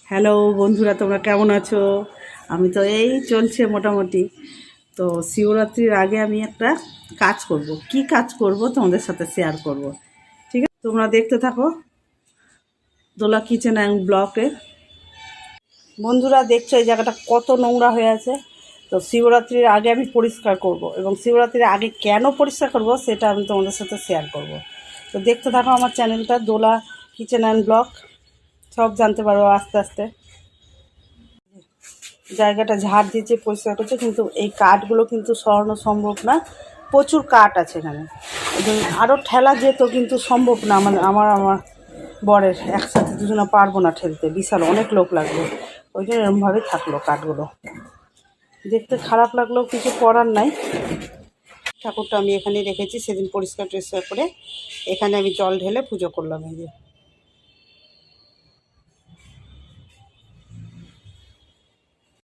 Hello বন্ধুরা, তোমরা কেমন আছো? আমি তো এই চলছে মোটামুটি। তো শিবরাত্রির আগে আমি একটা কাজ করব। কি কাজ করব তোমাদের সাথে শেয়ার করব। ঠিক আছে, তোমরা দেখতে থাকো দোলা কিচেন অ্যান্ড ব্লকে। বন্ধুরা দেখছো এই জায়গাটা কত নোংরা হয়ে আছে। তো শিবরাত্রির আগে আমি পরিষ্কার করব, এবং শিবরাত্রির আগে কেন পরিষ্কার করব সেটা আমি তোমাদের সাথে শেয়ার করব। তো দেখতে থাকো আমার চ্যানেলটা দোলা কিচেন অ্যান্ড ব্লক, সব জানতে পারবো আস্তে আস্তে। জায়গাটা ঝাড় দিয়েছে, পরিষ্কার করছে, কিন্তু এই কাঠগুলো কিন্তু সরানো সম্ভব না। প্রচুর কাঠ আছে এখানে, আরও ঠেলা যেত কিন্তু সম্ভব না। আমার বরের একসাথে দুজনে পারবো না ঠেলতে, বিশাল অনেক লোক লাগবে। ওই জন্য এরমভাবে থাকলো কাঠগুলো। দেখতে খারাপ লাগলেও কিছু করার নাই। ঠাকুরটা আমি এখানে রেখেছি, সেদিন পরিষ্কার টরিষ্কার করে এখানে আমি জল ঢেলে পুজো করলাম। এই যে